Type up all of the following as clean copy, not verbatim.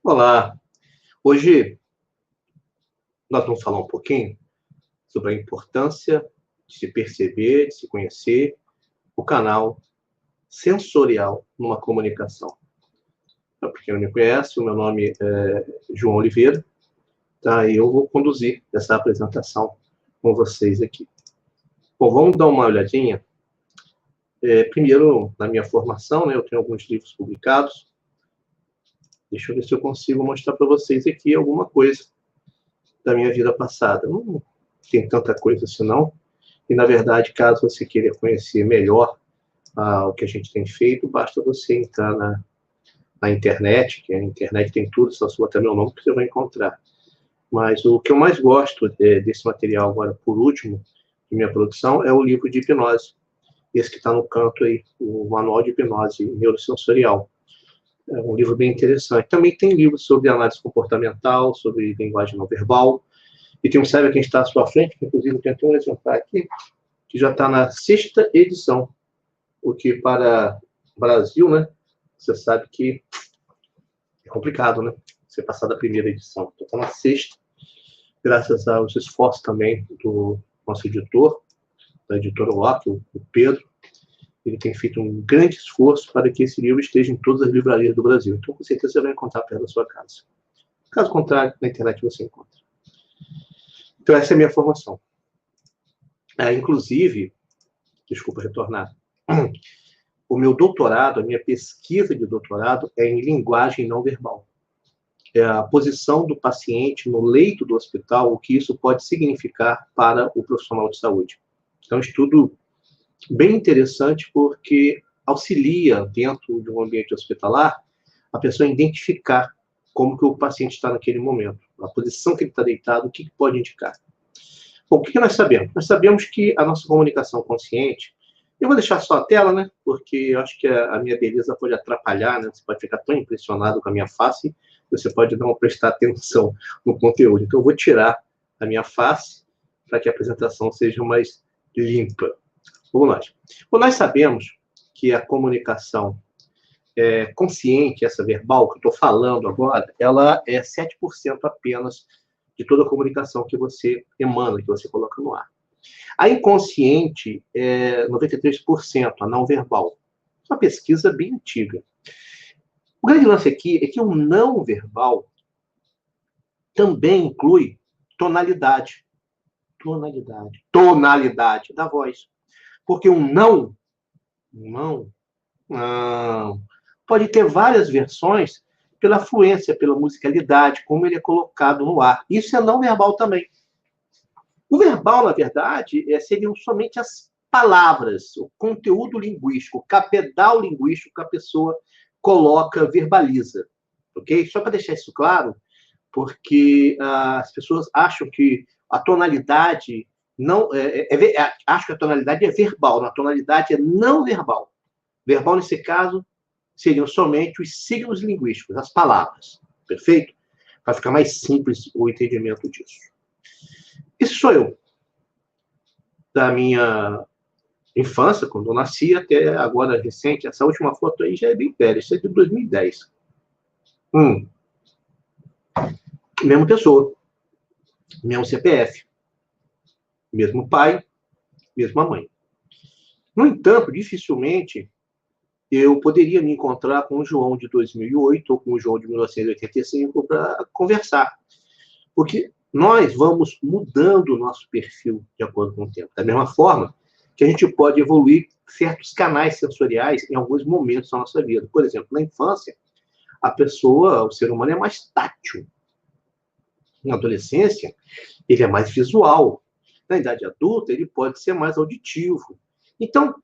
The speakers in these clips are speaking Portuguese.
Olá, hoje nós vamos falar um pouquinho sobre a importância de se perceber, de se conhecer o canal sensorial numa comunicação. Para quem não me conhece, o meu nome é João Oliveira, tá? E eu vou conduzir essa apresentação com vocês aqui. Bom, vamos dar uma olhadinha. Primeiro, na minha formação, né, eu tenho alguns livros publicados. Deixa eu ver se eu consigo mostrar para vocês aqui alguma coisa da minha vida passada. Não tem tanta coisa assim, não. E, na verdade, caso você queira conhecer melhor o que a gente tem feito, basta você entrar na internet, que a internet tem tudo, só sua até meu nome, que você vai encontrar. Mas o que eu mais gosto desse material, agora, por último, de minha produção, é o livro de hipnose. Esse que está no canto aí, o Manual de Hipnose Neurosensorial. É um livro bem interessante. Também tem livros sobre análise comportamental, sobre linguagem não verbal. E tem um Saiba Quem Está à Sua Frente, que inclusive tem um exemplar aqui, que já está na 6ª edição. O que para o Brasil, né, você sabe que é complicado, né? Você passar da 1ª edição. Então está na 6ª, graças aos esforços também do nosso editor, da editora Locke, o Pedro. Ele tem feito um grande esforço para que esse livro esteja em todas as livrarias do Brasil. Então, com certeza, você vai encontrar perto da sua casa. Caso contrário, na internet você encontra. Então, essa é a minha formação. Inclusive, desculpa retornar, o meu doutorado, a minha pesquisa de doutorado é em linguagem não verbal. É a posição do paciente no leito do hospital, o que isso pode significar para o profissional de saúde. Então, estudo bem interessante porque auxilia, dentro de um ambiente hospitalar, a pessoa a identificar como que o paciente está naquele momento, a posição que ele está deitado, o que pode indicar. Bom, o que nós sabemos? Nós sabemos que a nossa comunicação consciente, eu vou deixar só a tela, né, porque eu acho que a minha beleza pode atrapalhar, né, você pode ficar tão impressionado com a minha face, você pode não prestar atenção no conteúdo. Então, eu vou tirar a minha face para que a apresentação seja mais limpa. Vamos lá. Bom, nós sabemos que a comunicação consciente, essa verbal que eu estou falando agora, ela é 7% apenas de toda a comunicação que você emana, que você coloca no ar. A inconsciente é 93%, a não verbal. É uma pesquisa bem antiga. O grande lance aqui é que o não verbal também inclui tonalidade. Tonalidade da voz. Porque um não, pode ter várias versões pela fluência, pela musicalidade, como ele é colocado no ar. Isso é não verbal também. O verbal, na verdade, seriam somente as palavras, o conteúdo linguístico, o cabedal linguístico que a pessoa coloca, verbaliza. Ok? Só para deixar isso claro, porque as pessoas acham que a tonalidade acho que a tonalidade é verbal, a tonalidade é não verbal. Verbal, nesse caso, seriam somente os signos linguísticos, as palavras. Perfeito? Para ficar mais simples o entendimento disso. Esse sou eu. Da minha infância, quando eu nasci, até agora recente. Essa última foto aí já é bem velha, isso é de 2010. Mesma pessoa. Mesmo CPF. Mesmo pai, mesma mãe. No entanto, dificilmente eu poderia me encontrar com o João de 2008 ou com o João de 1985 para conversar. Porque nós vamos mudando o nosso perfil de acordo com o tempo. Da mesma forma que a gente pode evoluir certos canais sensoriais em alguns momentos da nossa vida. Por exemplo, na infância, a pessoa, o ser humano é mais tátil. Na adolescência, ele é mais visual. Na idade adulta, ele pode ser mais auditivo. Então,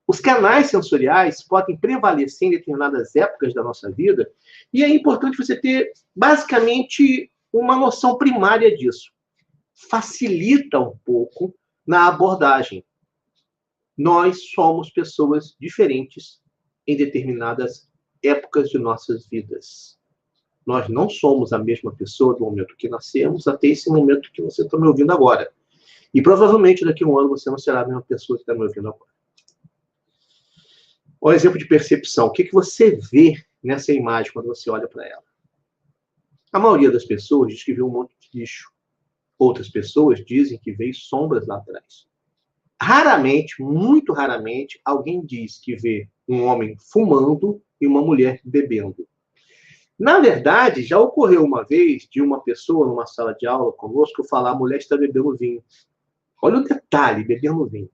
os canais sensoriais podem prevalecer em determinadas épocas da nossa vida, e é importante você ter, basicamente, uma noção primária disso. Facilita um pouco na abordagem. Nós somos pessoas diferentes em determinadas épocas de nossas vidas. Nós não somos a mesma pessoa do momento que nascemos até esse momento que você está me ouvindo agora. E provavelmente daqui a um ano você não será a mesma pessoa que está me ouvindo agora. Olha o exemplo de percepção. O que você vê nessa imagem quando você olha para ela? A maioria das pessoas diz que vê um monte de lixo. Outras pessoas dizem que vê sombras lá atrás. Raramente, muito raramente, alguém diz que vê um homem fumando e uma mulher bebendo. Na verdade, já ocorreu uma vez de uma pessoa numa sala de aula conosco falar: a mulher está bebendo vinho. Olha o detalhe, bebendo vinho.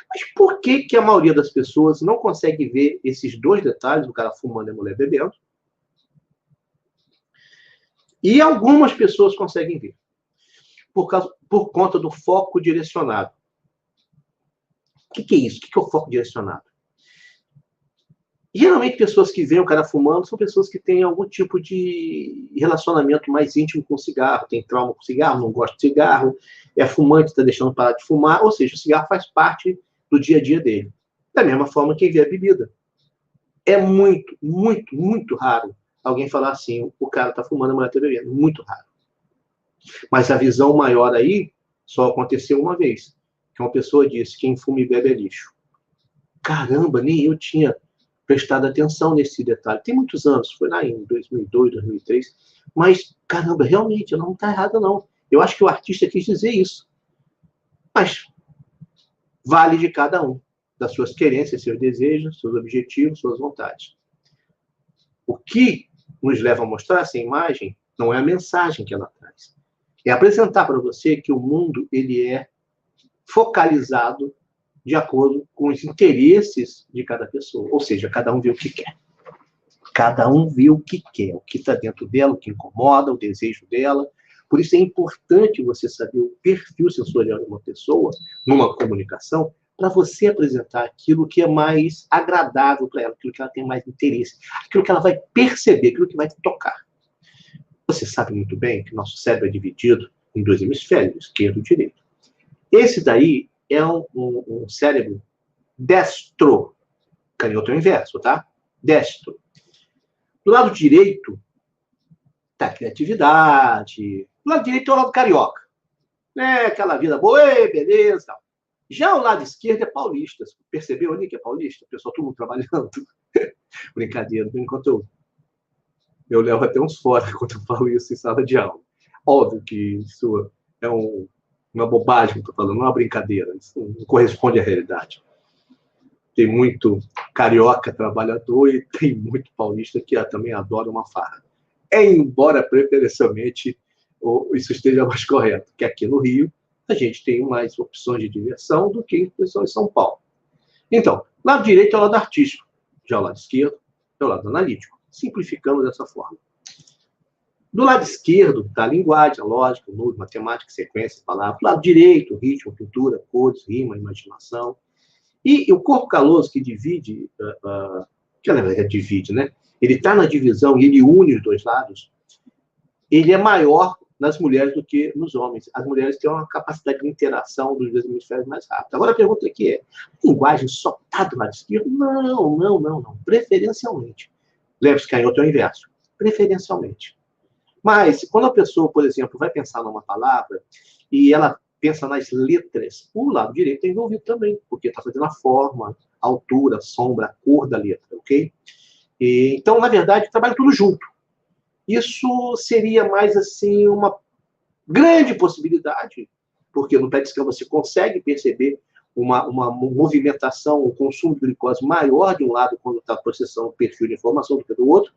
Mas por que que a maioria das pessoas não consegue ver esses dois detalhes, o cara fumando e a mulher bebendo? E algumas pessoas conseguem ver, por conta do foco direcionado. O que é isso? O que é o foco direcionado? Geralmente, pessoas que veem o cara fumando são pessoas que têm algum tipo de relacionamento mais íntimo com o cigarro, tem trauma com o cigarro, não gosta de cigarro, é fumante, está deixando parar de fumar, ou seja, o cigarro faz parte do dia a dia dele. Da mesma forma, quem vê a bebida. É muito, muito, muito raro alguém falar assim: o cara está fumando, a mulher está bebendo. Muito raro. Mas a visão maior aí só aconteceu uma vez. Que uma pessoa disse: quem fuma e bebe é lixo. Caramba, nem eu tinha prestado atenção nesse detalhe. Tem muitos anos, foi lá em 2002, 2003. Mas, caramba, realmente, não está errado, não. Eu acho que o artista quis dizer isso. Mas vale de cada um, das suas querências, seus desejos, seus objetivos, suas vontades. O que nos leva a mostrar essa imagem não é a mensagem que ela traz. É apresentar para você que o mundo ele é focalizado de acordo com os interesses de cada pessoa. Ou seja, cada um vê o que quer. Cada um vê o que quer, o que está dentro dela, o que incomoda, o desejo dela. Por isso é importante você saber o perfil sensorial de uma pessoa numa comunicação, para você apresentar aquilo que é mais agradável para ela, aquilo que ela tem mais interesse, aquilo que ela vai perceber, aquilo que vai tocar. Você sabe muito bem que nosso cérebro é dividido em dois hemisférios, esquerdo e direito. Esse daí é um cérebro destro, canhoto é o inverso, tá? Destro. Do lado direito está a criatividade. Do lado direito é o lado carioca. Aquela vida boa, beleza, tal. Já o lado esquerdo é paulista. Percebeu ali que é paulista? O pessoal todo mundo trabalhando. Brincadeira, enquanto eu levo até uns fora quando eu falo isso em sala de aula. Óbvio que isso é uma bobagem que eu estou falando, não é uma brincadeira. Isso não corresponde à realidade. Tem muito carioca trabalhador e tem muito paulista que também adora uma farra. Embora preferencialmente isso esteja mais correto, que aqui no Rio a gente tem mais opções de diversão do que em São Paulo. Então, lado direito é o lado artístico, já o lado esquerdo é o lado analítico. Simplificamos dessa forma. Do lado esquerdo está a linguagem, a lógica, o número, matemática, sequência, palavras. Do lado direito, ritmo, pintura, cores, rima, imaginação. E o corpo caloso que divide, que na verdade divide, né? Ele está na divisão e ele une os dois lados, ele é maior nas mulheres do que nos homens. As mulheres têm uma capacidade de interação dos dois hemisférios mais rápida. Agora a pergunta aqui é: a linguagem só está do lado esquerdo? Não. Preferencialmente. Lembre-se que canhoto é o inverso. Preferencialmente. Mas, quando a pessoa, por exemplo, vai pensar numa palavra e ela pensa nas letras, o lado direito é envolvido também, porque está fazendo a forma, a altura, a sombra, a cor da letra, ok? Então, na verdade, trabalha tudo junto. Isso seria mais, assim, uma grande possibilidade, porque no PET scan você consegue perceber uma movimentação, um consumo de glicose maior de um lado quando está processando o perfil de informação do que do outro,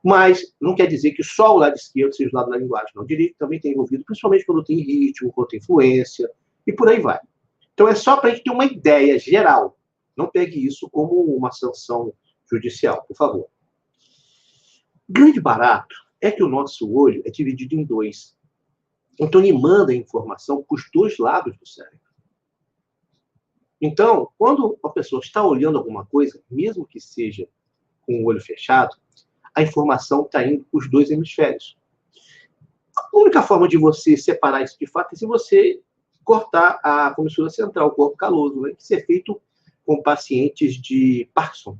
mas não quer dizer que só o lado esquerdo seja o lado da linguagem, não. O direito também tem envolvido, principalmente quando tem ritmo, quando tem influência, e por aí vai. Então é só para a gente ter uma ideia geral. Não pegue isso como uma sanção judicial, por favor. O grande barato é que o nosso olho é dividido em dois. Então ele manda a informação para os dois lados do cérebro. Então, quando a pessoa está olhando alguma coisa, mesmo que seja com o olho fechado, a informação está indo para os dois hemisférios. A única forma de você separar isso de fato é se você cortar a comissura central, o corpo caloso, né? Isso é feito com pacientes de Parkinson.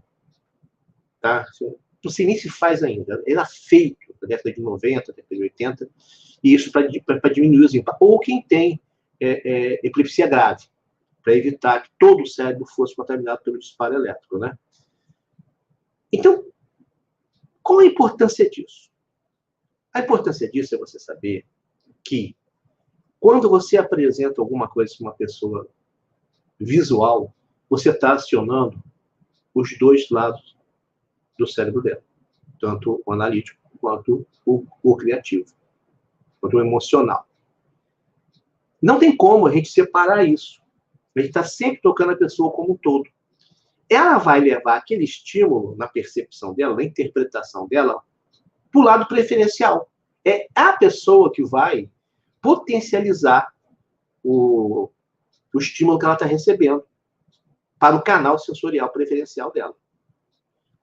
Tá? Não sei nem se faz ainda. Era feito na década de 90, década de 80, e isso para diminuir os impactos. Ou quem tem epilepsia grave, para evitar que todo o cérebro fosse contaminado pelo disparo elétrico, né? Então, qual a importância disso? A importância disso é você saber que, quando você apresenta alguma coisa para uma pessoa visual, você está acionando os dois lados do cérebro dela, tanto o analítico quanto o criativo, quanto o emocional. Não tem como a gente separar isso. A gente está sempre tocando a pessoa como um todo. Ela vai levar aquele estímulo na percepção dela, na interpretação dela, para o lado preferencial. É a pessoa que vai potencializar o estímulo que ela está recebendo para o canal sensorial preferencial dela.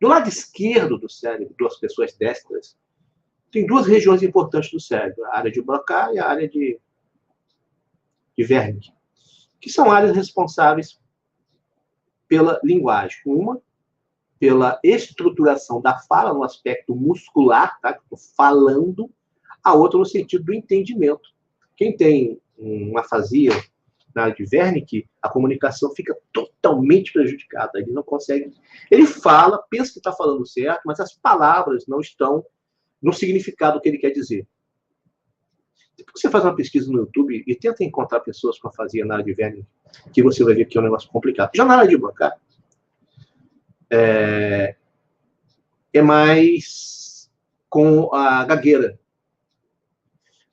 Do lado esquerdo do cérebro, das pessoas destras, tem duas regiões importantes do cérebro, a área de Broca e a área de Wernicke, que são áreas responsáveis pela linguagem. Uma, pela estruturação da fala no aspecto muscular, tá? Estou falando, a outra no sentido do entendimento. Quem tem uma afasia na área de Wernicke, a comunicação fica totalmente prejudicada. Ele não consegue. Ele fala, pensa que está falando certo, mas as palavras não estão no significado que ele quer dizer. Depois você faz uma pesquisa no YouTube e tenta encontrar pessoas com afasia na área de Wernicke, que você vai ver que é um negócio complicado. Já na área de Broca, é mais com a gagueira.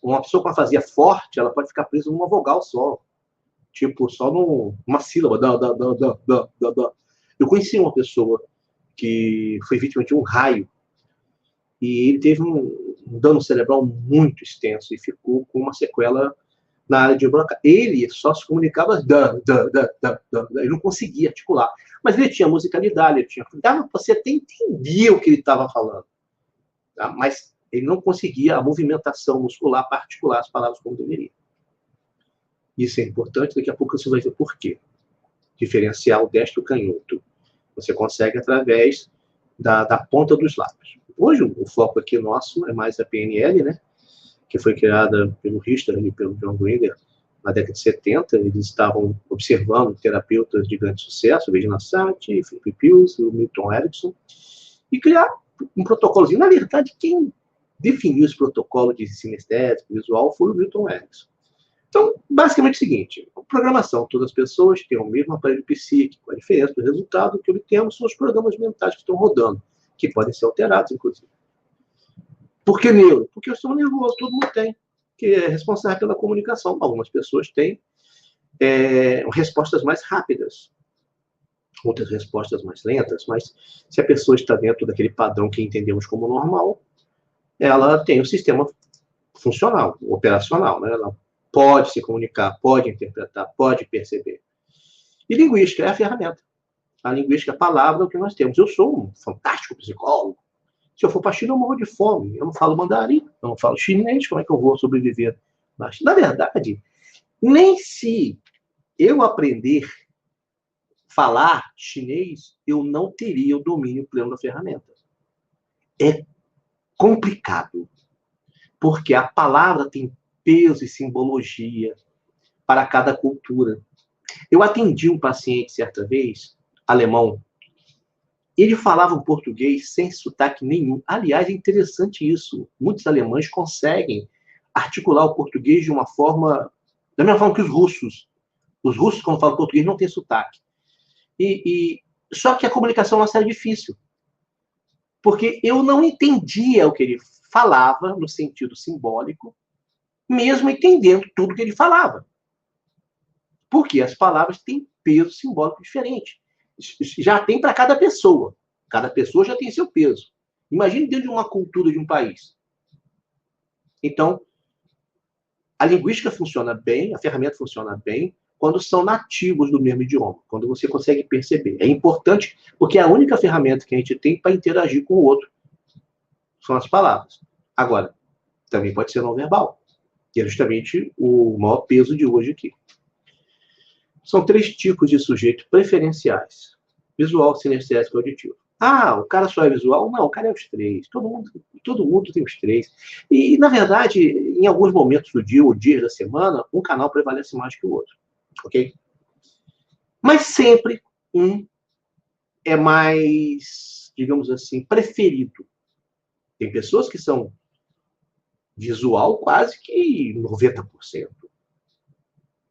Uma pessoa com afasia forte, ela pode ficar presa numa vogal só. Tipo, só numa sílaba. Eu conheci uma pessoa que foi vítima de um raio e ele teve um dano cerebral muito extenso e ficou com uma sequela na área de Broca. Ele só se comunicava ele não conseguia articular. Mas ele tinha musicalidade, ele tinha... Você até entendia o que ele estava falando. Tá? Mas ele não conseguia a movimentação muscular para articular as palavras como deveria. Isso é importante, daqui a pouco você vai ver por quê. Diferenciar o destro e o canhoto. Você consegue através da ponta dos lábios. Hoje, o foco aqui nosso é mais a PNL, né? Que foi criada pelo Richter e pelo John Grinder na década de 70. Eles estavam observando terapeutas de grande sucesso, o Regina Sati, Philip Pius, o Milton Erickson, e criar um protocolozinho. Na verdade, quem definiu esse protocolo de sinestésico visual foi o Milton Erickson. Então, basicamente é o seguinte, a programação, todas as pessoas têm o mesmo aparelho psíquico, a diferença do resultado que obtemos são os programas mentais que estão rodando, que podem ser alterados, inclusive. Por que neuro? Porque o sistema nervoso todo mundo tem, que é responsável pela comunicação. Algumas pessoas têm respostas mais rápidas, outras respostas mais lentas, mas se a pessoa está dentro daquele padrão que entendemos como normal, ela tem o sistema funcional, operacional, né? Ela pode se comunicar, pode interpretar, pode perceber. E linguística é a ferramenta. A linguística é a palavra que nós temos. Eu sou um fantástico psicólogo. Se eu for para a China, eu morro de fome. Eu não falo mandarim, eu não falo chinês, como é que eu vou sobreviver na China? Na verdade, nem se eu aprender a falar chinês, eu não teria o domínio pleno da ferramenta. É complicado, porque a palavra tem peso e simbologia para cada cultura. Eu atendi um paciente certa vez, alemão, ele falava um português sem sotaque nenhum. Aliás, é interessante isso. Muitos alemães conseguem articular o português de uma forma, da mesma forma que os russos. Os russos, quando falam português, não têm sotaque. Só que a comunicação nossa era difícil. Porque eu não entendia o que ele falava no sentido simbólico, mesmo entendendo tudo que ele falava. Porque as palavras têm peso simbólico diferente. Já tem para cada pessoa. Cada pessoa já tem seu peso. Imagine dentro de uma cultura de um país. Então, a linguística funciona bem, a ferramenta funciona bem, quando são nativos do mesmo idioma, quando você consegue perceber. É importante, porque é a única ferramenta que a gente tem para interagir com o outro. São as palavras. Agora, também pode ser não verbal. Que é justamente o maior peso de hoje aqui. São 3 tipos de sujeito preferenciais. Visual, sinestésico e auditivo. Ah, o cara só é visual? Não, o cara é os 3. Todo mundo tem os 3. E, na verdade, em alguns momentos do dia ou dias da semana, um canal prevalece mais que o outro. Ok? Mas sempre um é mais, digamos assim, preferido. Tem pessoas que são Visual quase que 90%.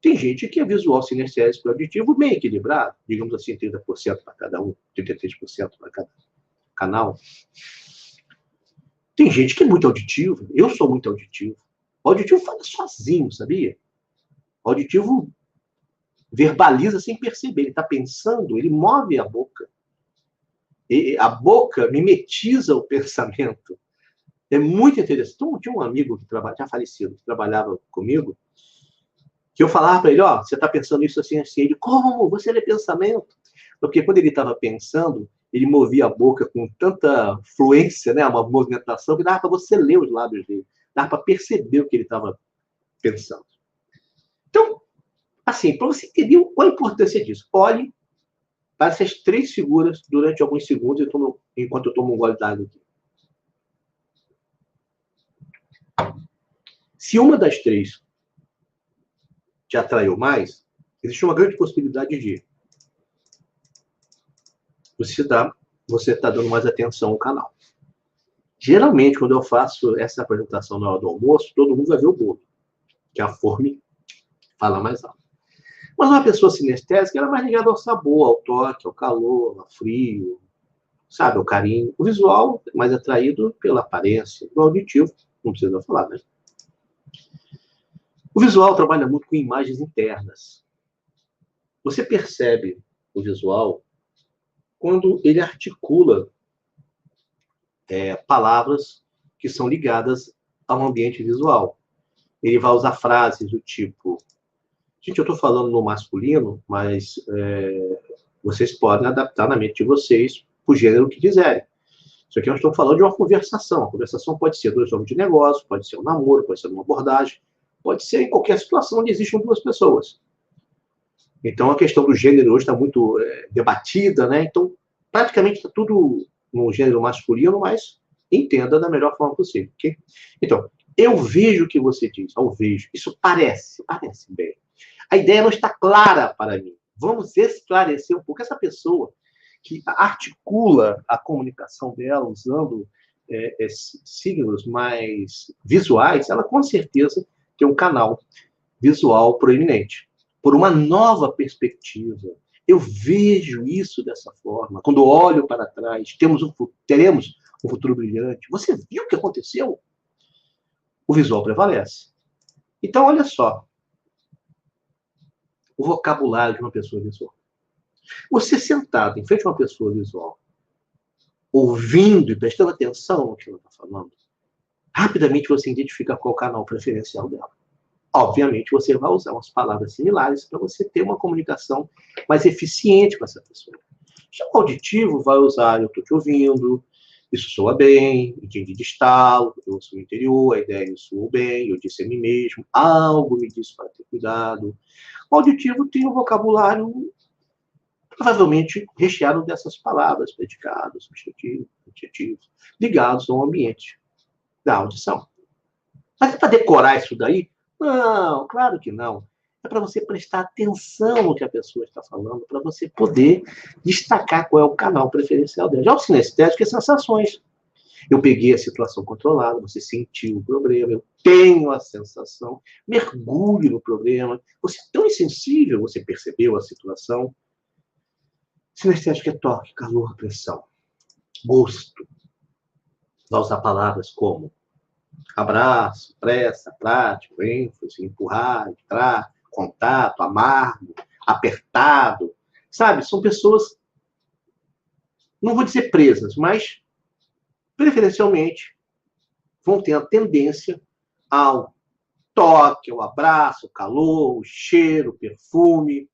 Tem gente que é visual, sinestésico e auditivo bem equilibrado, digamos assim, 30% para cada um, 33% para cada canal. Tem gente que é muito auditivo, eu sou muito auditivo. O auditivo fala sozinho, sabia? O auditivo verbaliza sem perceber, ele está pensando, ele move a boca. E a boca mimetiza o pensamento. É muito interessante. Então, tinha um amigo que já falecido, que trabalhava comigo, que eu falava para ele, ó, você está pensando isso assim, assim. Ele, como? Você lê pensamento? Porque quando ele estava pensando, ele movia a boca com tanta fluência, né, uma movimentação, que dava para você ler os lábios dele, dava para perceber o que ele estava pensando. Então, assim, para você entender qual a importância disso, olhe para essas três figuras durante alguns segundos, enquanto eu tomo um gole d'água aqui. Se uma das três te atraiu mais, existe uma grande possibilidade de você está dando mais atenção ao canal. Geralmente, quando eu faço essa apresentação na hora do almoço, todo mundo vai ver o bolo, que a fome fala mais alto. Mas uma pessoa sinestésica, ela é mais ligada ao sabor, ao toque, ao calor, ao frio, sabe, ao carinho. O visual é mais atraído pela aparência. O auditivo, não precisa falar, né? O visual trabalha muito com imagens internas. Você percebe o visual quando ele articula palavras que são ligadas ao ambiente visual. Ele vai usar frases do tipo... Gente, eu estou falando no masculino, mas vocês podem adaptar na mente de vocês o gênero que quiserem. Isso aqui nós estamos falando de uma conversação. A conversação pode ser dois homens de negócio, pode ser um namoro, pode ser uma abordagem, pode ser em qualquer situação onde existam duas pessoas. Então, a questão do gênero hoje está muito debatida, né? Então, praticamente está tudo no gênero masculino, mas entenda da melhor forma possível, ok? Então, eu vejo o que você diz, eu vejo. Isso parece bem. A ideia não está clara para mim. Vamos esclarecer um pouco. Essa pessoa que articula a comunicação dela usando signos mais visuais, ela com certeza tem um canal visual proeminente. Por uma nova perspectiva. Eu vejo isso dessa forma. Quando olho para trás, teremos um futuro brilhante. Você viu o que aconteceu? O visual prevalece. Então, olha só. O vocabulário de uma pessoa visual. Você sentado em frente a uma pessoa visual, ouvindo e prestando atenção no que ela está falando, rapidamente você identifica qual é o canal preferencial dela. Obviamente, você vai usar umas palavras similares para você ter uma comunicação mais eficiente com essa pessoa. Já o auditivo vai usar, eu estou te ouvindo, isso soa bem, entendi de estalo, eu sou o interior, a ideia soou bem, eu disse a mim mesmo, algo me disse para ter cuidado. O auditivo tem um vocabulário provavelmente recheado dessas palavras, predicados, substantivos, adjetivos, ligados ao ambiente da audição. Mas é para decorar isso daí? Não, claro que não. É para você prestar atenção no que a pessoa está falando, para você poder destacar qual é o canal preferencial dela. Já o sinestésico é sensações. Eu peguei a situação controlada, você sentiu o problema, eu tenho a sensação, mergulho no problema. Você é tão insensível, você percebeu a situação. Sinestésico é toque, calor, pressão, gosto. Vai usar palavras como abraço, pressa, prático, ênfase, empurrar, entrar, contato, amargo, apertado. Sabe, são pessoas, não vou dizer presas, mas preferencialmente vão ter a tendência ao toque, ao abraço, ao calor, o cheiro, o perfume.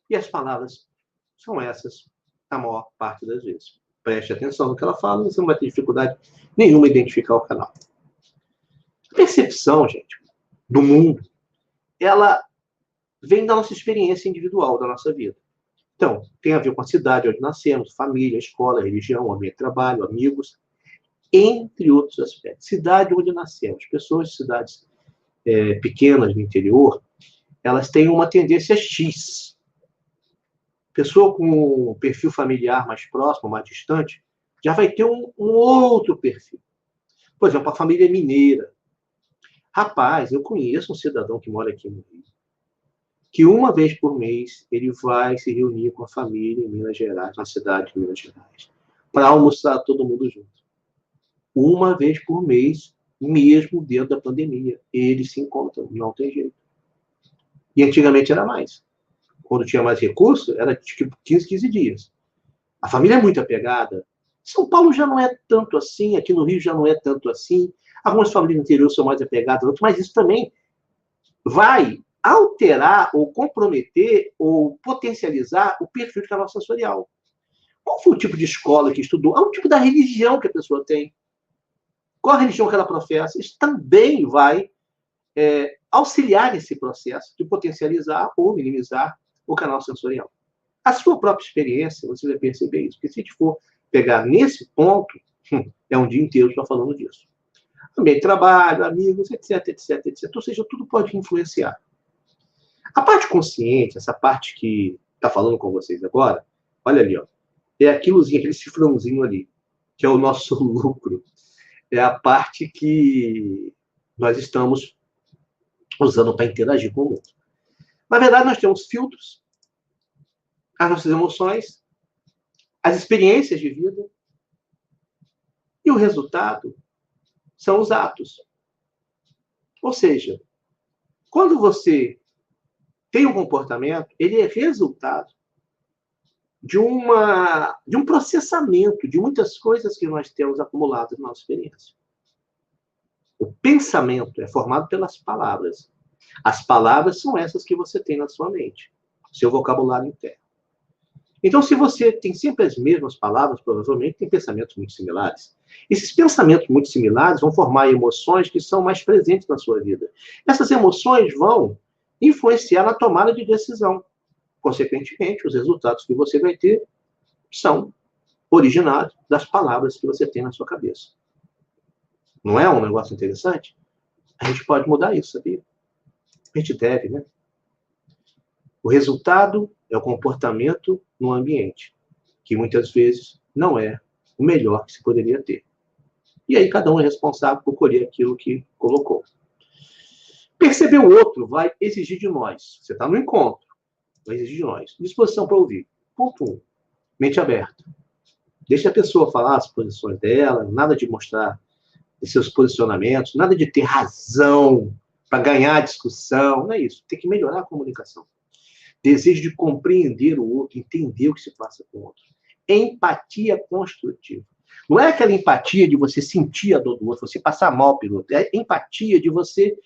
E as palavras são essas a maior parte das vezes. Preste atenção no que ela fala, você não vai ter dificuldade nenhuma em identificar o canal. A percepção, gente, do mundo, ela vem da nossa experiência individual, da nossa vida. Então, tem a ver com a cidade onde nascemos, família, escola, religião, ambiente de trabalho, amigos, entre outros aspectos. Cidade onde nascemos. Pessoas de cidades pequenas do interior, elas têm uma tendência X. Pessoa com um perfil familiar mais próximo, mais distante, já vai ter um outro perfil. Por exemplo, a família mineira. Rapaz, eu conheço um cidadão que mora aqui no Rio, que uma vez por mês ele vai se reunir com a família em Minas Gerais, na cidade de Minas Gerais, para almoçar todo mundo junto. Uma vez por mês, mesmo dentro da pandemia, eles se encontram, não tem jeito. E antigamente era mais. Quando tinha mais recurso, era tipo 15 dias. A família é muito apegada. São Paulo já não é tanto assim, aqui no Rio já não é tanto assim. Algumas famílias do interior são mais apegadas, mas isso também vai alterar ou comprometer ou potencializar o perfil de canal sensorial. Qual foi o tipo de escola que estudou? Qual o tipo da religião que a pessoa tem? Qual a religião que ela professa? Isso também vai auxiliar nesse processo de potencializar ou minimizar o canal sensorial. A sua própria experiência, você vai perceber isso. Porque se a gente for pegar nesse ponto, é um dia inteiro só falando disso. Ambiente de trabalho, amigos, etc, etc, etc. Ou seja, tudo pode influenciar. A parte consciente, essa parte que está falando com vocês agora, olha ali, ó, é aquilozinho, aquele cifrãozinho ali, que é o nosso lucro. É a parte que nós estamos usando para interagir com o mundo. Na verdade, nós temos filtros, as nossas emoções, as experiências de vida, e o resultado são os atos. Ou seja, quando você tem um comportamento, ele é resultado de um processamento de muitas coisas que nós temos acumuladas na nossa experiência. O pensamento é formado pelas palavras. As palavras são essas que você tem na sua mente, seu vocabulário interno. Então, se você tem sempre as mesmas palavras, provavelmente tem pensamentos muito similares. Esses pensamentos muito similares vão formar emoções que são mais presentes na sua vida. Essas emoções vão influenciar na tomada de decisão. Consequentemente, os resultados que você vai ter são originados das palavras que você tem na sua cabeça. Não é um negócio interessante? A gente pode mudar isso, sabia? A gente deve, né? O resultado é o comportamento no ambiente, que muitas vezes não é o melhor que se poderia ter. E aí cada um é responsável por colher aquilo que colocou. Perceber o outro vai exigir de nós. Você está no encontro, vai exigir de nós. Disposição para ouvir. Ponto 1. Mente aberta. Deixa a pessoa falar as posições dela, nada de mostrar seus posicionamentos, nada de ter razão para ganhar a discussão, não é isso. Tem que melhorar a comunicação. Desejo de compreender o outro, entender o que se passa com o outro. Empatia construtiva. Não é aquela empatia de você sentir a dor do outro, você passar mal pelo outro. É empatia de você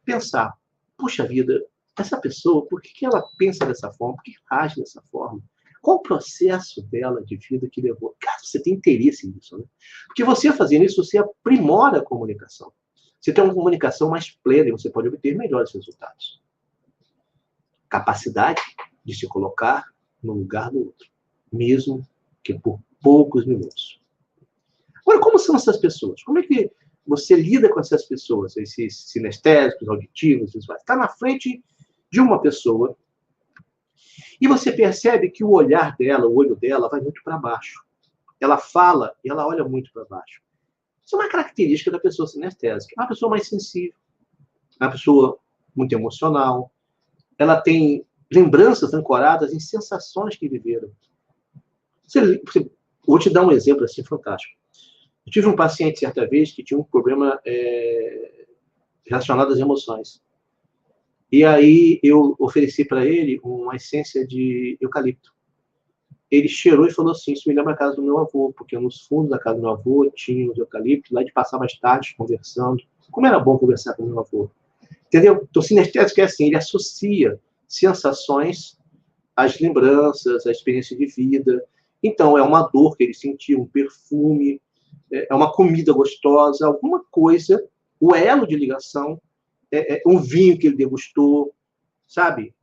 pensar, puxa vida, essa pessoa, por que ela pensa dessa forma? Por que ela age dessa forma? Qual o processo dela de vida que levou? Cara, você tem interesse nisso, né? Porque você fazendo isso, você aprimora a comunicação. Você tem uma comunicação mais plena e você pode obter melhores resultados. Capacidade de se colocar no lugar do outro, mesmo que por poucos minutos. Agora, como são essas pessoas? Como é que você lida com essas pessoas, esses sinestésicos, auditivos, visuais? Está na frente de uma pessoa e você percebe que o olhar dela, o olho dela, vai muito para baixo. Ela fala e ela olha muito para baixo. Isso é uma característica da pessoa sinestésica. É uma pessoa mais sensível, é uma pessoa muito emocional, ela tem lembranças ancoradas em sensações que viveram. Vou te dar um exemplo assim fantástico. Eu tive um paciente certa vez que tinha um problema relacionado às emoções. E aí eu ofereci para ele uma essência de eucalipto. Ele cheirou e falou assim, isso me lembra a casa do meu avô, porque nos fundos da casa do meu avô tinha os eucaliptos, lá de passava as tardes conversando. Como era bom conversar com o meu avô. Entendeu? Então, o sinestésico é assim, ele associa sensações às lembranças, à experiência de vida. Então, é uma dor que ele sentiu, um perfume, é uma comida gostosa, alguma coisa, o elo de ligação, um vinho que ele degustou, sabe?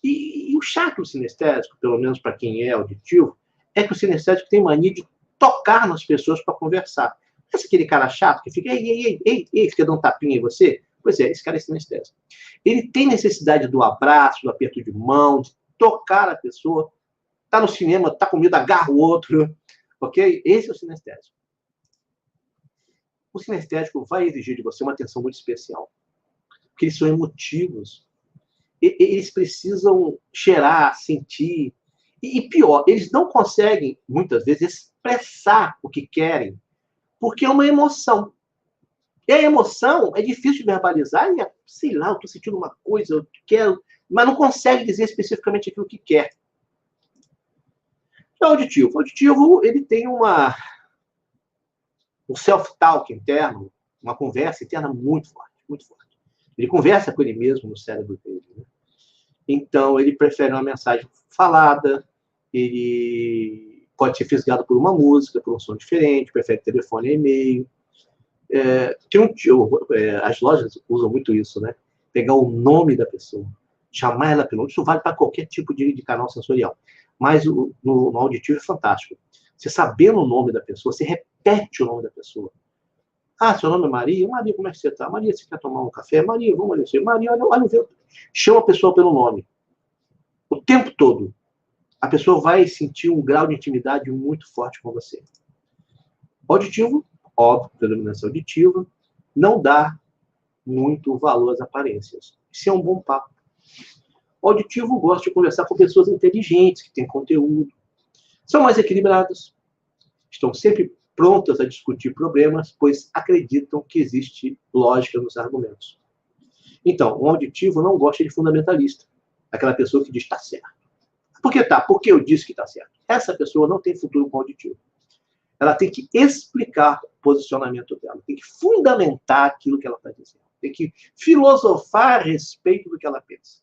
E o chato do sinestésico, pelo menos para quem é auditivo, é que o sinestésico tem mania de tocar nas pessoas para conversar. Esse aquele cara chato que fica, ei, fica dando tapinha em você? Pois é, esse cara é sinestésico. Ele tem necessidade do abraço, do aperto de mão, de tocar a pessoa. Está no cinema, está com medo, agarra o outro. Ok? Esse é o sinestésico. O sinestésico vai exigir de você uma atenção muito especial. porque eles são emotivos. Eles precisam cheirar, sentir. E pior, eles não conseguem, muitas vezes, expressar o que querem, porque é uma emoção. E a emoção é difícil de verbalizar, e sei lá, eu estou sentindo uma coisa, eu quero, mas não consegue dizer especificamente aquilo que quer. É auditivo. O auditivo, ele tem um self-talk interno, uma conversa interna muito forte, muito forte. Ele conversa com ele mesmo no cérebro dele, né? Então, ele prefere uma mensagem falada, ele pode ser fisgado por uma música, por um som diferente, prefere telefone e e-mail. As lojas usam muito isso, né? Pegar o nome da pessoa, chamar ela pelo nome. Isso vale para qualquer tipo de canal sensorial. Mas no auditivo é fantástico. Você sabendo o nome da pessoa, você repete o nome da pessoa. Ah, seu nome é Maria? Maria, como é que você está? Maria, você quer tomar um café? Maria, vamos ali. Maria, olha, chama a pessoa pelo nome. O tempo todo. A pessoa vai sentir um grau de intimidade muito forte com você. Auditivo, óbvio, predominância auditiva, não dá muito valor às aparências. Isso é um bom papo. O auditivo gosta de conversar com pessoas inteligentes, que têm conteúdo, são mais equilibradas, estão sempre prontas a discutir problemas, pois acreditam que existe lógica nos argumentos. Então, um auditivo não gosta de fundamentalista, aquela pessoa que diz está certo. Por que tá? Porque eu disse que está certo. Essa pessoa não tem futuro com auditivo. Ela tem que explicar o posicionamento dela, tem que fundamentar aquilo que ela está dizendo, tem que filosofar a respeito do que ela pensa.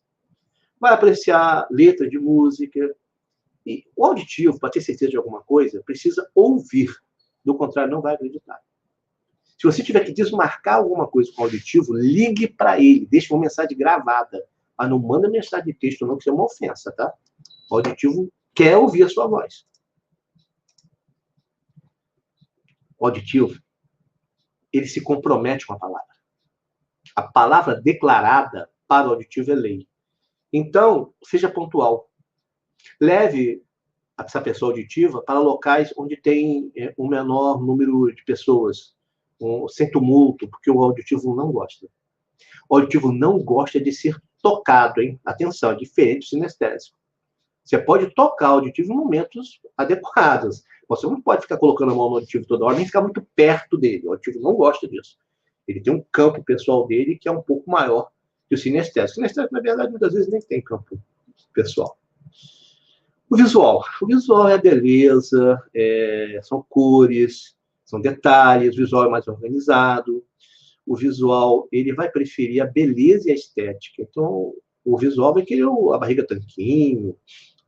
Vai apreciar letra de música. E o auditivo, para ter certeza de alguma coisa, precisa ouvir. Do contrário, não vai acreditar. Se você tiver que desmarcar alguma coisa com o auditivo, ligue para ele, deixe uma mensagem gravada. Mas não manda mensagem de texto, não, que isso é uma ofensa, tá? O auditivo quer ouvir a sua voz. O auditivo, ele se compromete com a palavra. A palavra declarada para o auditivo é lei. Então, seja pontual. Leve essa pessoa auditiva para locais onde tem um menor número de pessoas, sem tumulto, porque o auditivo não gosta. O auditivo não gosta de ser tocado, hein? Atenção, é diferente do sinestésico. Você pode tocar o auditivo em momentos adequados. Você não pode ficar colocando a mão no auditivo toda hora, nem ficar muito perto dele. O auditivo não gosta disso. Ele tem um campo pessoal dele que é um pouco maior que o sinestésico. O sinestésico, na verdade, muitas vezes nem tem campo pessoal. O visual. O visual é a beleza, são cores, são detalhes, o visual é mais organizado. O visual, ele vai preferir a beleza e a estética. Então, o visual vai querer a barriga tanquinho,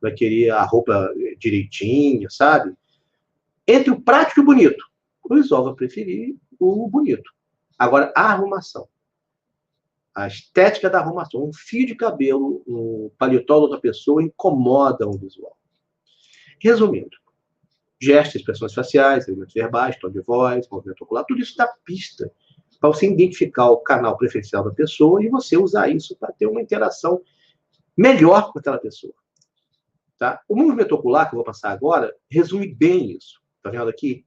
vai querer a roupa direitinha, sabe? Entre o prático e o bonito, o visual vai preferir o bonito. Agora, a arrumação. A estética da arrumação. Um fio de cabelo, um paletó da outra pessoa incomoda o visual. Resumindo, gestos, expressões faciais, elementos verbais, tom de voz, movimento ocular, tudo isso dá pista para você identificar o canal preferencial da pessoa e você usar isso para ter uma interação melhor com aquela pessoa. Tá? O movimento ocular, que eu vou passar agora, resume bem isso. Tá vendo aqui?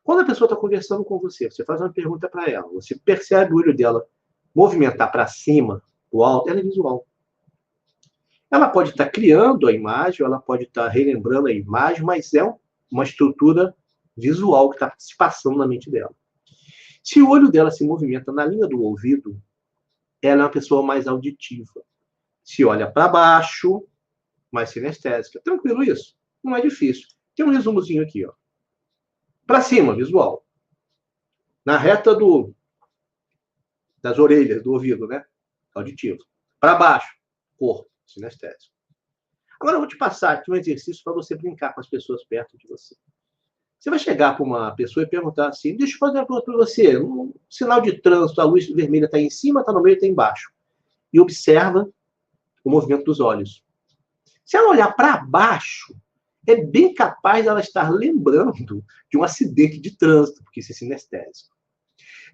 Quando a pessoa está conversando com você, você faz uma pergunta para ela, você percebe o olho dela movimentar para cima, o alto, ela é visual. Ela pode estar criando a imagem, ela pode estar relembrando a imagem, mas é uma estrutura visual que está se passando na mente dela. Se o olho dela se movimenta na linha do ouvido, ela é uma pessoa mais auditiva. Se olha para baixo, mais sinestésica. Tranquilo isso? Não é difícil. Tem um resumozinho aqui, ó. Para cima, visual. Na reta das orelhas, do ouvido, né? Auditivo. Para baixo, corpo, sinestésico. Agora eu vou te passar aqui um exercício para você brincar com as pessoas perto de você. Você vai chegar para uma pessoa e perguntar assim, deixa eu fazer uma pergunta para você. Um sinal de trânsito, a luz vermelha está em cima, está no meio, está embaixo. E observa o movimento dos olhos. Se ela olhar para baixo, é bem capaz dela estar lembrando de um acidente de trânsito, porque isso é sinestésico.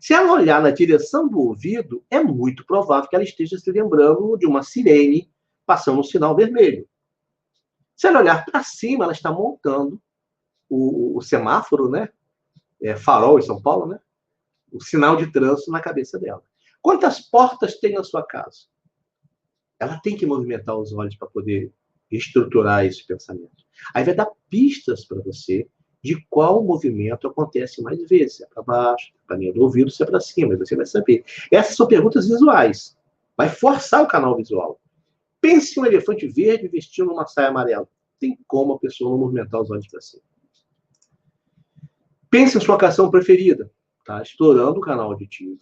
Se ela olhar na direção do ouvido, é muito provável que ela esteja se lembrando de uma sirene passando um sinal vermelho. Se ela olhar para cima, ela está montando o semáforo, né? Farol em São Paulo, né? O sinal de trânsito na cabeça dela. Quantas portas tem na sua casa? Ela tem que movimentar os olhos para poder estruturar esse pensamento. Aí vai dar pistas para você de qual movimento acontece mais vezes. Se é para baixo, para a linha do ouvido, se é para cima. Você vai saber. Essas são perguntas visuais. Vai forçar o canal visual. Pense em um elefante verde vestindo uma saia amarela. Tem como a pessoa não movimentar os olhos para cima. Pense em sua canção preferida. Tá? Explorando o canal auditivo.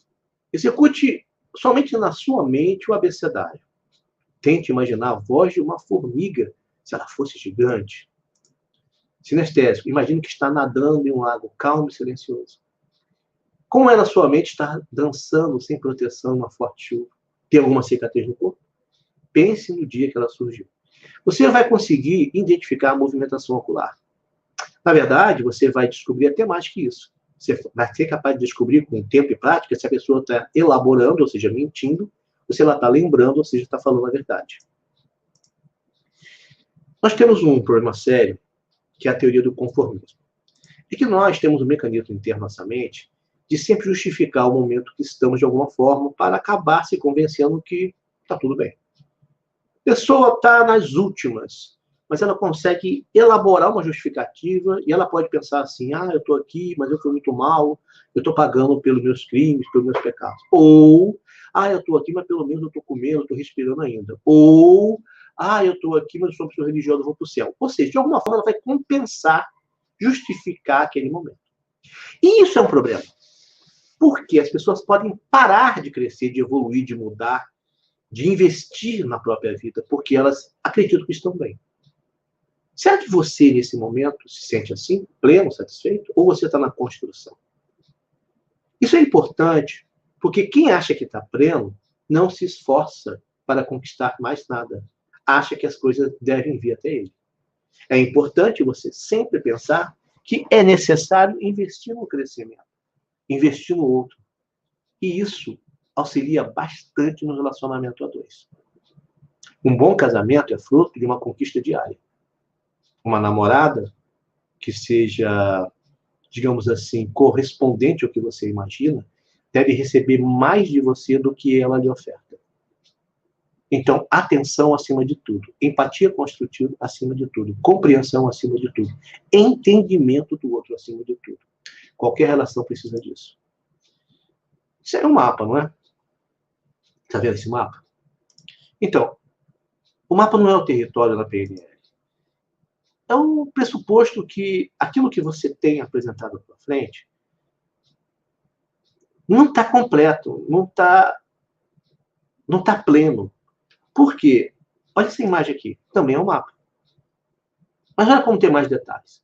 Execute somente na sua mente o abecedário. Tente imaginar a voz de uma formiga, se ela fosse gigante. Sinestésico. Imagine que está nadando em um lago calmo e silencioso. Como é na sua mente estar dançando sem proteção numa forte chuva? Tem alguma cicatriz no corpo? Pense no dia que ela surgiu. Você vai conseguir identificar a movimentação ocular. Na verdade, você vai descobrir até mais que isso. Você vai ser capaz de descobrir com tempo e prática se a pessoa está elaborando, ou seja, mentindo, ou se ela está lembrando, ou seja, está falando a verdade. Nós temos um problema sério, que é a teoria do conformismo. É que nós temos um mecanismo interno na nossa mente de sempre justificar o momento que estamos de alguma forma para acabar se convencendo que está tudo bem. A pessoa está nas últimas, mas ela consegue elaborar uma justificativa e ela pode pensar assim, eu estou aqui, mas eu fui muito mal, eu estou pagando pelos meus crimes, pelos meus pecados. Ou, eu estou aqui, mas pelo menos eu estou comendo, eu estou respirando ainda. Ou, eu estou aqui, mas eu sou uma pessoa religiosa, eu vou para o céu. Ou seja, de alguma forma ela vai compensar, justificar aquele momento. E isso é um problema. Porque as pessoas podem parar de crescer, de evoluir, de mudar, de investir na própria vida, porque elas acreditam que estão bem. Será que você, nesse momento, se sente assim, pleno, satisfeito? Ou você está na construção? Isso é importante, porque quem acha que está pleno não se esforça para conquistar mais nada. Acha que as coisas devem vir até ele. É importante você sempre pensar que é necessário investir no crescimento, investir no outro. E isso auxilia bastante no relacionamento a dois. Um bom casamento é fruto de uma conquista diária. Uma namorada que seja, digamos assim, correspondente ao que você imagina, deve receber mais de você do que ela lhe oferta. Então, atenção acima de tudo, empatia construtiva acima de tudo, compreensão acima de tudo, entendimento do outro acima de tudo. Qualquer relação precisa disso. Isso é um mapa, não é? Está vendo esse mapa? Então, o mapa não é o território da PNL. É um pressuposto que aquilo que você tem apresentado para frente não está completo, não está pleno. Por quê? Olha essa imagem aqui, também é um mapa. Mas olha como tem mais detalhes.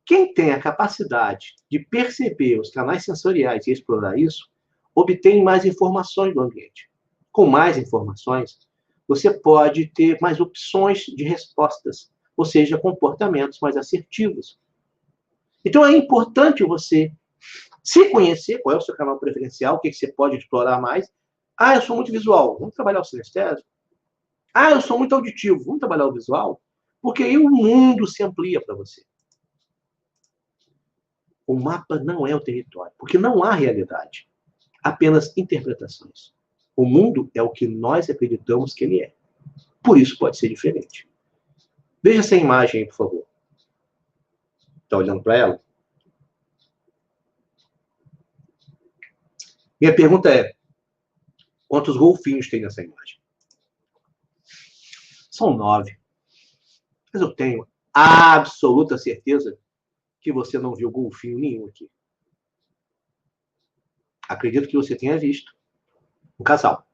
Quem tem a capacidade de perceber os canais sensoriais e explorar isso, obtém mais informações do ambiente. Com mais informações, você pode ter mais opções de respostas, ou seja, comportamentos mais assertivos. Então é importante você se conhecer, qual é o seu canal preferencial, o que você pode explorar mais. Eu sou muito visual, vamos trabalhar o sinestésico. Eu sou muito auditivo, vamos trabalhar o visual, porque aí o mundo se amplia para você. O mapa não é o território, porque não há realidade, apenas interpretações. O mundo é o que nós acreditamos que ele é. Por isso pode ser diferente. Veja essa imagem aí, por favor. Está olhando para ela? Minha pergunta é, quantos golfinhos tem nessa imagem? São 9. Mas eu tenho absoluta certeza que você não viu golfinho nenhum aqui. Acredito que você tenha visto um casal.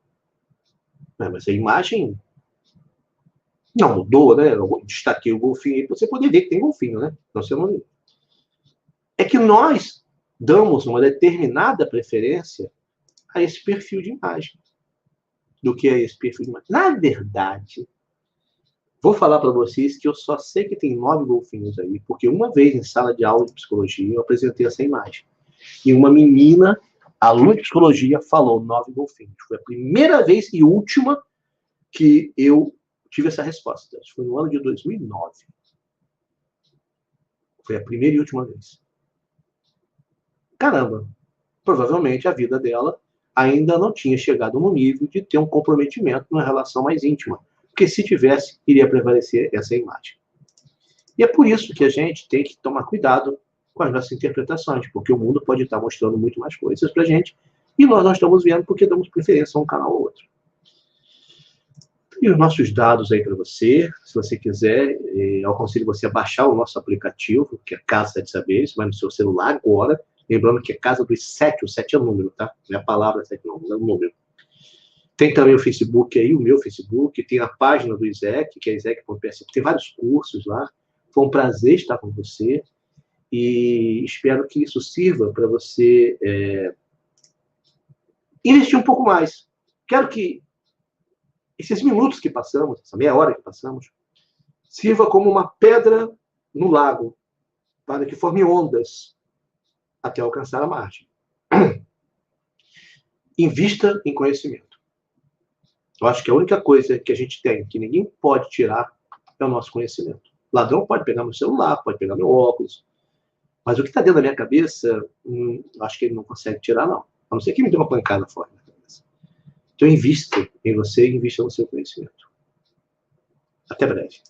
Mas a imagem não mudou, né? Eu destaquei o golfinho aí para você poder ver que tem golfinho, né? Então, você não viu. É que nós damos uma determinada preferência a esse perfil de imagem do que a esse perfil de imagem. Na verdade, vou falar para vocês que eu só sei que tem 9 golfinhos aí, porque uma vez em sala de aula de psicologia eu apresentei essa imagem. E uma menina, aluna de psicologia, falou 9 golfinhos. Foi a primeira vez e última que eu tive essa resposta. Foi no ano de 2009. Foi a primeira e última vez. Caramba, provavelmente a vida dela ainda não tinha chegado no nível de ter um comprometimento numa relação mais íntima. Porque se tivesse, iria prevalecer essa imagem. E é por isso que a gente tem que tomar cuidado com as nossas interpretações, porque o mundo pode estar mostrando muito mais coisas para a gente, e nós não estamos vendo porque damos preferência a um canal ou outro. E os nossos dados aí para você, se você quiser, eu aconselho você a baixar o nosso aplicativo, que é Casa 7 Saberes, vai no seu celular agora, lembrando que é Casa dos 7, o 7 é o número, tá? Não é a palavra 7 não, é o número. Tem também o Facebook aí, o meu Facebook, tem a página do ISEC, que é isec.ps, tem vários cursos lá. Foi um prazer estar com você e espero que isso sirva para você investir um pouco mais. Quero que esses minutos que passamos, essa meia hora que passamos, sirva como uma pedra no lago, para que forme ondas até alcançar a margem. Invista em conhecimento. Eu acho que a única coisa que a gente tem, que ninguém pode tirar, é o nosso conhecimento. O ladrão pode pegar meu celular, pode pegar meu óculos, mas o que está dentro da minha cabeça, acho que ele não consegue tirar, não. A não ser que me dê uma pancada fora da cabeça. Então, invista em você e invista no seu conhecimento. Até breve.